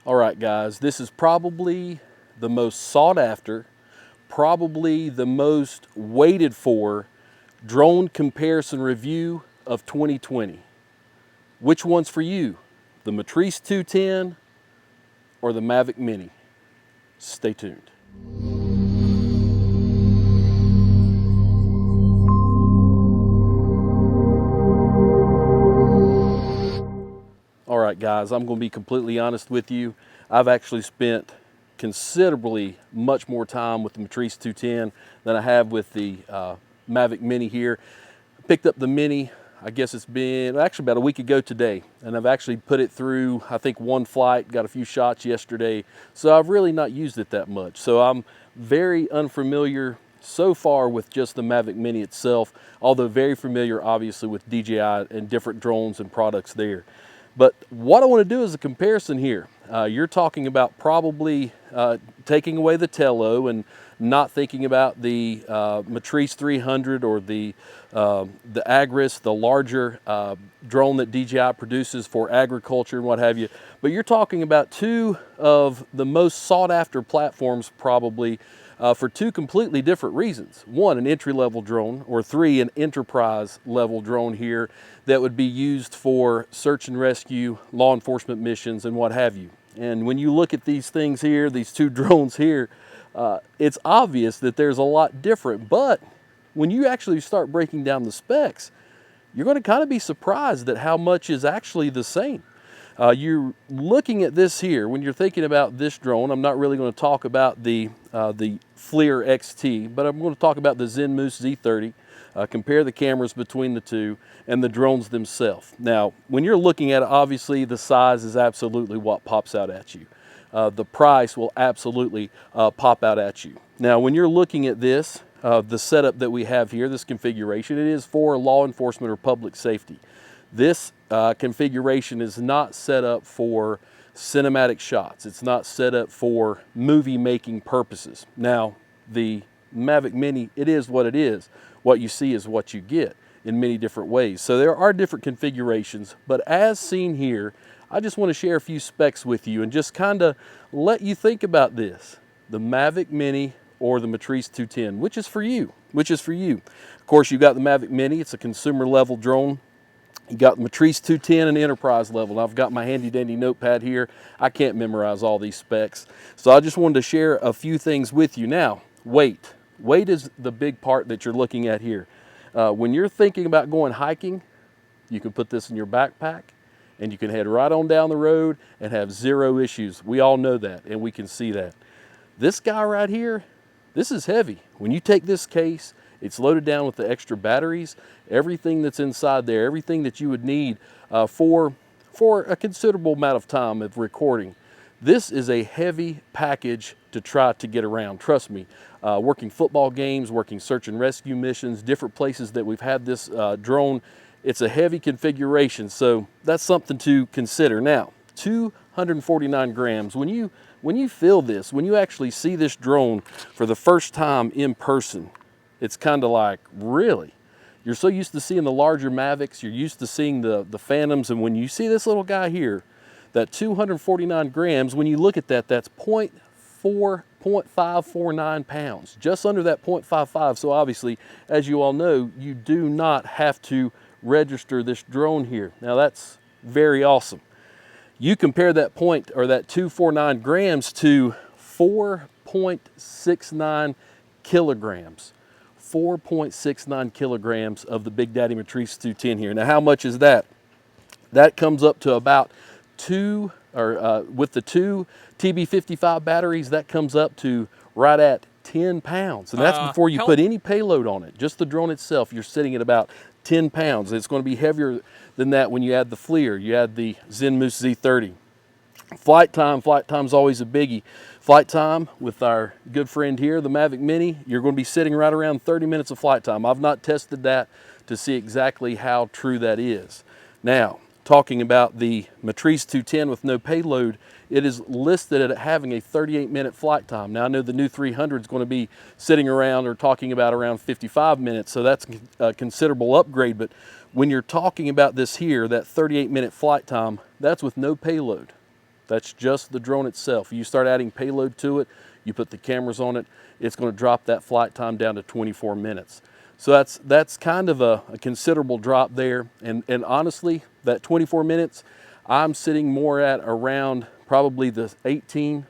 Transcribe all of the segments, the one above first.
All right, guys, this is probably the most sought after, probably the most waited for drone comparison review of 2020. Which one's for you? The Matrice 210 or the Mavic Mini? Stay tuned. All right, guys, I'm going to be completely honest with you. I've actually spent considerably much more time with the Matrice 210 than I have with the Mavic Mini here. I picked up the Mini, I guess it's been actually about a week ago today, and I've actually put it through, I think, one flight, got a few shots yesterday, so I've really not used it that much. So I'm very unfamiliar so far with just the Mavic Mini itself, although very familiar obviously with DJI and different drones and products there. But what I want to do is a comparison here. You're talking about probably taking away the tello and not thinking about the Matrice 300 or the Agris, the larger drone that DJI produces for agriculture and what have you. But you're talking about two of the most sought after platforms probably for two completely different reasons. One, an entry-level drone, or three, an enterprise-level drone here that would be used for search and rescue, law enforcement missions, and what have you. And when you look at these things here, these two drones here, it's obvious that there's a lot different, but when you actually start breaking down the specs, you're going to kind of be surprised at how much is actually the same. You're looking at this here, when you're thinking about this drone, I'm not really going to talk about the FLIR XT, but I'm going to talk about the ZenMoose Z30, compare the cameras between the two, and the drones themselves. Now, when you're looking at it, obviously the size is absolutely what pops out at you. The price will absolutely pop out at you. Now, when you're looking at this, the setup that we have here, this configuration, it is for law enforcement or public safety. This configuration is not set up for cinematic shots. It's not set up for movie making purposes. Now, the Mavic Mini, it is what it is. What you see is what you get in many different ways. So there are different configurations, but as seen here, I just want to share a few specs with you and just kind of let you think about this. The Mavic Mini or the Matrice 210, which is for you? Which is for you? Of course, you've got the Mavic Mini. It's a consumer level drone. You got the Matrice 210 and enterprise level. I've got my handy dandy notepad here. I can't memorize all these specs. So I just wanted to share a few things with you. Now, weight. Weight is the big part that you're looking at here. When you're thinking about going hiking, you can put this in your backpack and you can head right on down the road and have zero issues. We all know that and we can see that. This guy right here, this is heavy. When you take this case, it's loaded down with the extra batteries, everything that's inside there, everything that you would need for a considerable amount of time of recording. This is a heavy package to try to get around, trust me. Working football games, working search and rescue missions, different places that we've had this drone, it's a heavy configuration, so that's something to consider. Now, 249 grams. When you feel this, when you actually see this drone for the first time in person, it's kind of like, really? You're so used to seeing the larger Mavics, you're used to seeing the Phantoms, and when you see this little guy here, that 249 grams, when you look at that, that's 0.549 pounds, just under that 0.55. So obviously, as you all know, you do not have to register this drone here. Now that's very awesome. You compare that that 249 grams to 4.69 kilograms. 4.69 kilograms of the Big Daddy Matrice 210 here. Now, how much is that? That comes up to about with the two TB55 batteries, that comes up to right at 10 pounds. And that's before you put any payload on it. Just the drone itself, you're sitting at about 10 pounds. It's going to be heavier than that when you add the FLIR, you add the ZenMoose Z30. Flight time's always a biggie. Flight time with our good friend here, the Mavic Mini, you're going to be sitting right around 30 minutes of flight time. I've not tested that to see exactly how true that is. Now, talking about the Matrice 210 with no payload, it is listed at having a 38-minute flight time. Now, I know the new 300 is going to be sitting around or talking about around 55 minutes, so that's a considerable upgrade. But when you're talking about this here, that 38-minute flight time, that's with no payload. That's just the drone itself. You start adding payload to it, you put the cameras on it, it's going to drop that flight time down to 24 minutes. So that's kind of a considerable drop there. And honestly, that 24 minutes, I'm sitting more at around probably the 18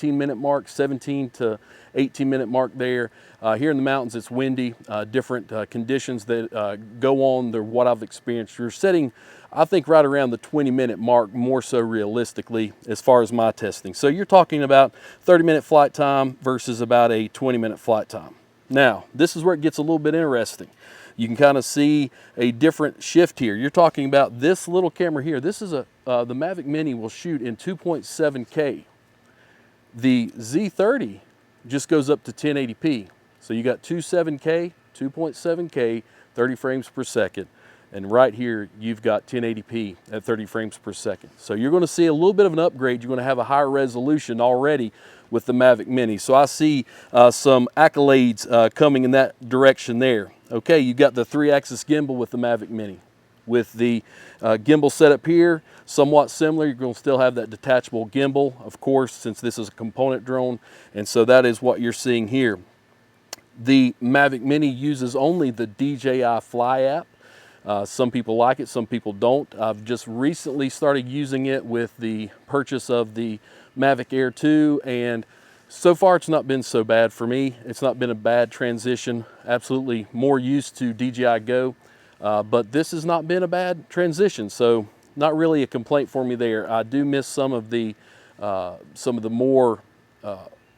minute mark, 17 to 18 minute mark there. Here in the mountains, it's windy, different conditions that go on. They're what I've experienced. You're sitting, I think, right around the 20-minute mark, more so realistically, as far as my testing. So you're talking about 30-minute flight time versus about a 20-minute flight time. Now, this is where it gets a little bit interesting. You can kind of see a different shift here. You're talking about this little camera here. This is the Mavic Mini will shoot in 2.7K. The Z30 just goes up to 1080p. So you got 2.7K, 2.7K, 30 frames per second. And right here, you've got 1080p at 30 frames per second. So you're going to see a little bit of an upgrade. You're going to have a higher resolution already with the Mavic Mini. So I see some accolades coming in that direction there. Okay, you've got the 3-axis gimbal with the Mavic Mini. With the gimbal setup here, somewhat similar. You're going to still have that detachable gimbal, of course, since this is a component drone. And so that is what you're seeing here. The Mavic Mini uses only the DJI Fly App. Some people like it, some people don't. I've just recently started using it with the purchase of the Mavic Air 2, and so far it's not been so bad for me. It's not been a bad transition. Absolutely more used to DJI Go, but this has not been a bad transition, so not really a complaint for me there. I do miss some of the more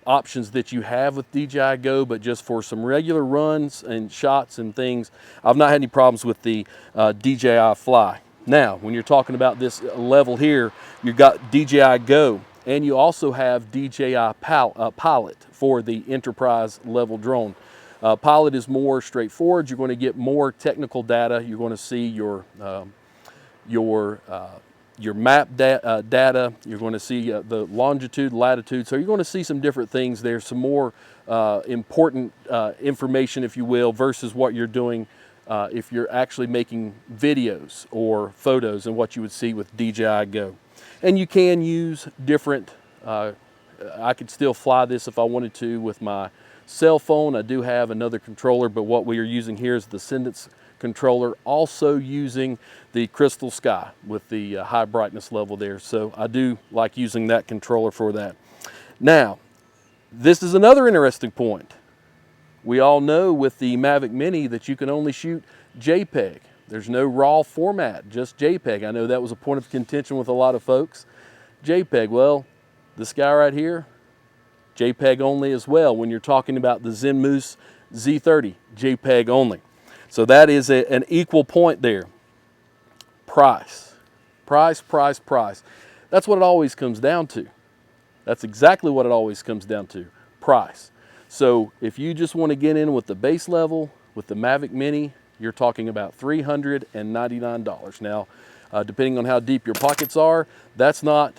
options that you have with DJI Go, but just for some regular runs and shots and things, I've not had any problems with the DJI Fly. Now, when you're talking about this level here, you've got DJI Go, and you also have DJI Pilot for the enterprise level drone. Pilot is more straightforward. You're going to get more technical data. You're going to see your map data. You're going to see the longitude, latitude. So you're going to see some different things there, some more important information, if you will, versus what you're doing if you're actually making videos or photos and what you would see with DJI Go. And you can use different, I could still fly this if I wanted to with my cell phone. I do have another controller, but what we are using here is the Sendence controller, also using the Crystal Sky with the high brightness level there. So I do like using that controller for that. Now, this is another interesting point. We all know with the Mavic Mini that you can only shoot JPEG. There's no RAW format, just JPEG. I know that was a point of contention with a lot of folks. JPEG, well, this guy right here, JPEG only as well. When you're talking about the ZenMoose Z30, JPEG only. So that is an equal point there. Price. Price, price, price. That's what it always comes down to. That's exactly what it always comes down to. Price. So if you just want to get in with the base level, with the Mavic Mini, you're talking about $399. Now, depending on how deep your pockets are, that's not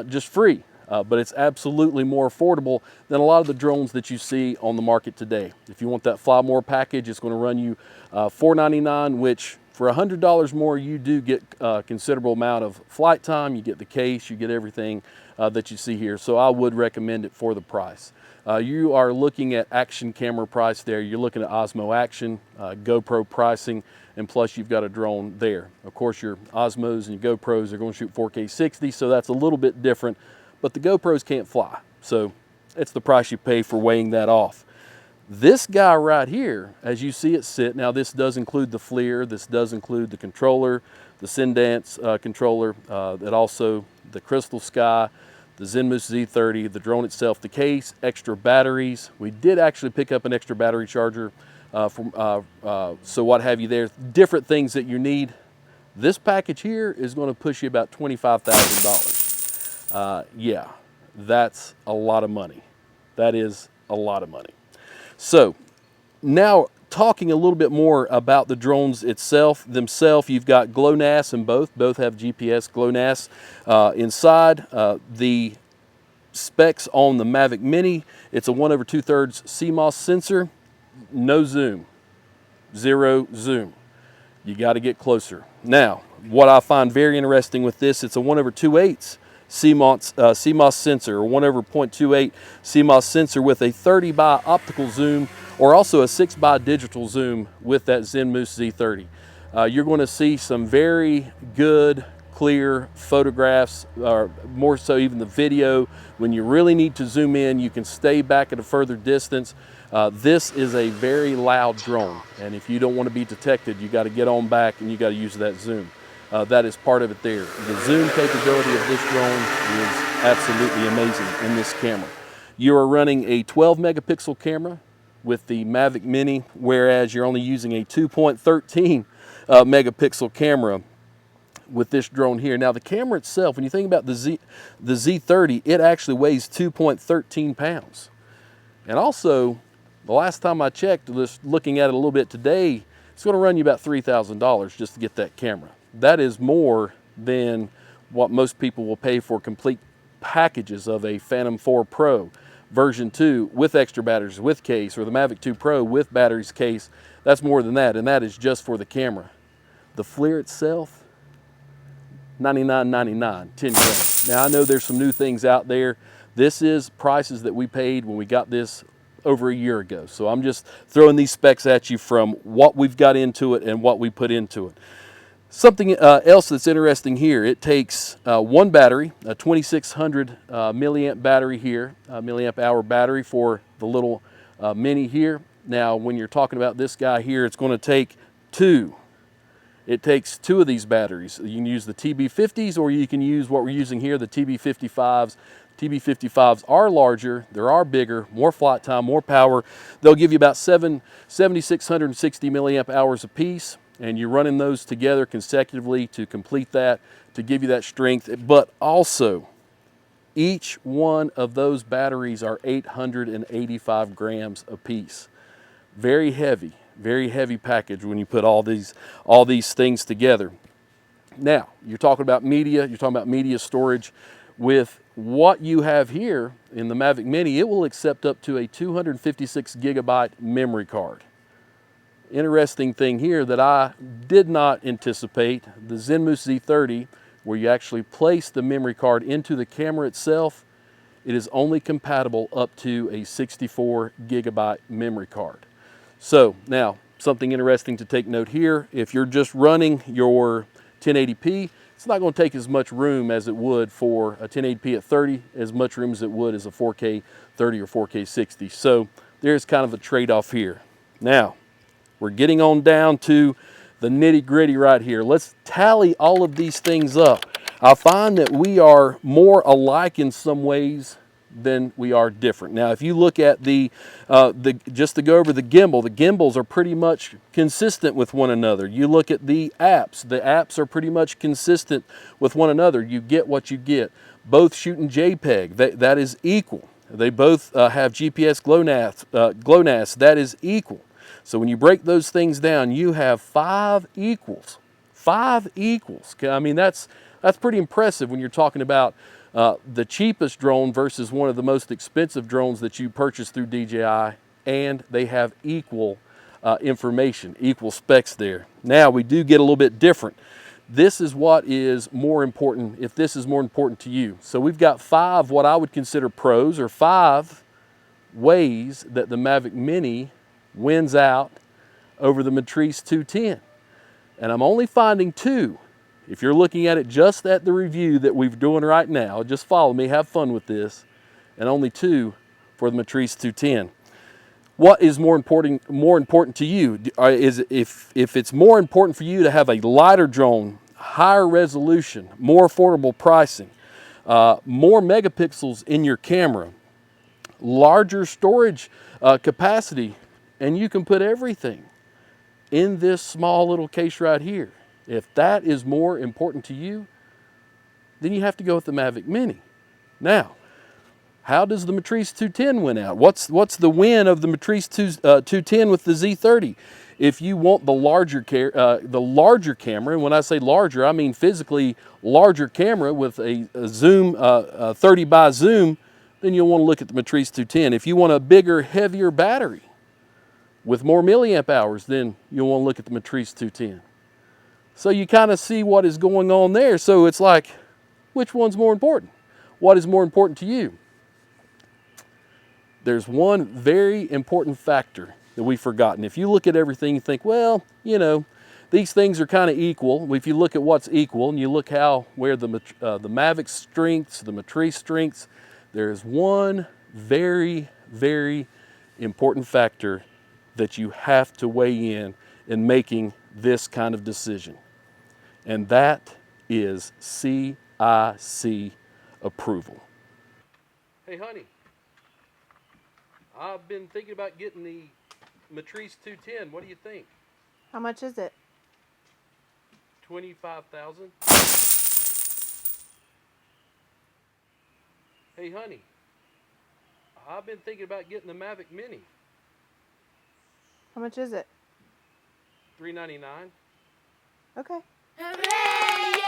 just free, but it's absolutely more affordable than a lot of the drones that you see on the market today. If you want that Fly More package, it's going to run you $499, which for $100 more, you do get a considerable amount of flight time. You get the case, you get everything that you see here. So I would recommend it for the price. You are looking at action camera price there. You're looking at Osmo Action, GoPro pricing, and plus you've got a drone there. Of course, your Osmos and your GoPros are going to shoot 4K 60, so that's a little bit different, but the GoPros can't fly. So it's the price you pay for weighing that off. This guy right here, as you see it sit, now this does include the FLIR, this does include the controller, the Sendence controller, that also the Crystal Sky, the ZenMoose Z30, the drone itself, the case, extra batteries. We did actually pick up an extra battery charger so what have you there. Different things that you need. This package here is going to push you about $25,000. Yeah, that's a lot of money. That is a lot of money. So now talking a little bit more about the drones themselves, you've got GLONASS in both have GPS GLONASS inside. The specs on the Mavic Mini, it's a 1/2 CMOS sensor, no zoom, 0 zoom. You got to get closer. Now, what I find very interesting with this, it's a 1/2 CMOS sensor, or 1/0.28 CMOS sensor with a 30 by optical zoom, or also a 6 by digital zoom with that ZenMoose Z30. You're going to see some very good, clear photographs, or more so even the video. When you really need to zoom in, you can stay back at a further distance. This is a very loud drone, and if you don't want to be detected, you got to get on back and you got to use that zoom. That is part of it there. The zoom capability of this drone is absolutely amazing in this camera. You are running a 12 megapixel camera with the Mavic Mini, whereas you're only using a 2.13 megapixel camera with this drone here. Now the camera itself, when you think about the Z30, it actually weighs 2.13 pounds. And also, the last time I checked, just looking at it a little bit today, it's going to run you about $3,000 just to get that camera. That is more than what most people will pay for complete packages of a Phantom 4 Pro version 2 with extra batteries, with case, or the Mavic 2 Pro with batteries, case. That's more than that, and that is just for the camera. The FLIR itself, $99.99, 10 grand. Now I know there's some new things out there. This is prices that we paid when we got this over a year ago. So I'm just throwing these specs at you from what we've got into it and what we put into it. Something else that's interesting here, it takes one battery, a 2600 milliamp battery here, milliamp hour battery for the little Mini here. Now when you're talking about this guy here, it's going to take two. It takes two of these batteries. You can use the TB50s, or you can use what we're using here, the TB55s. TB55s are larger, they are bigger, more flight time, more power. They'll give you about 7,660 milliamp hours apiece, and you're running those together consecutively to complete that, to give you that strength. But also, each one of those batteries are 885 grams apiece. Very heavy package when you put all these things together. Now, you're talking about media storage. With what you have here in the Mavic Mini, it will accept up to a 256 gigabyte memory card. Interesting thing here that I did not anticipate, the ZenMoose Z30, where you actually place the memory card into the camera itself, it is only compatible up to a 64 gigabyte memory card. So now, something interesting to take note here, if you're just running your 1080p, it's not going to take as much room as it would for a 1080p at 30, as much room as it would as a 4K 30 or 4K 60. So there's kind of a trade-off here. Now, we're getting on down to the nitty-gritty right here. Let's tally all of these things up. I find that we are more alike in some ways than we are different. Now, if you look at just to go over the gimbals are pretty much consistent with one another. You look at the apps are pretty much consistent with one another. You get what you get. Both shooting JPEG, that is equal. They both have GPS GLONASS, that is equal. So when you break those things down, you have 5 equals. 5 equals. I mean, that's pretty impressive when you're talking about the cheapest drone versus one of the most expensive drones that you purchase through DJI, and they have equal information, equal specs there. Now we do get a little bit different. This is what is more important, if this is more important to you. So we've got 5 what I would consider pros, or 5 ways that the Mavic Mini wins out over the Matrice 210. And I'm only finding 2. If you're looking at it just at the review that we're doing right now, just follow me, have fun with this, and only 2 for the Matrice 210. What is more important to you? Is if it's more important for you to have a lighter drone, higher resolution, more affordable pricing, more megapixels in your camera, larger storage capacity, and you can put everything in this small little case right here. If that is more important to you, then you have to go with the Mavic Mini. Now, how does the Matrice 210 win out? What's the win of the Matrice 210 with the Z30? If you want the larger camera, and when I say larger, I mean physically larger camera with a zoom, 30 by zoom, then you'll want to look at the Matrice 210. If you want a bigger, heavier battery with more milliamp hours, then you'll want to look at the Matrice 210. So you kind of see what is going on there. So it's like, which one's more important? what is more important to you? There's one very important factor that we've forgotten. If you look at everything, you think, well, you know, these things are kind of equal. If you look at what's equal and you look where the Mavic strengths, the Matrice strengths, there's one very, very important factor that you have to weigh in making this kind of decision. And that is CIC approval. Hey honey, I've been thinking about getting the Matrice 210. What do you think? How much is it? $25,000. Hey honey, I've been thinking about getting the Mavic Mini. How much is it? $399. Okay. Hooray!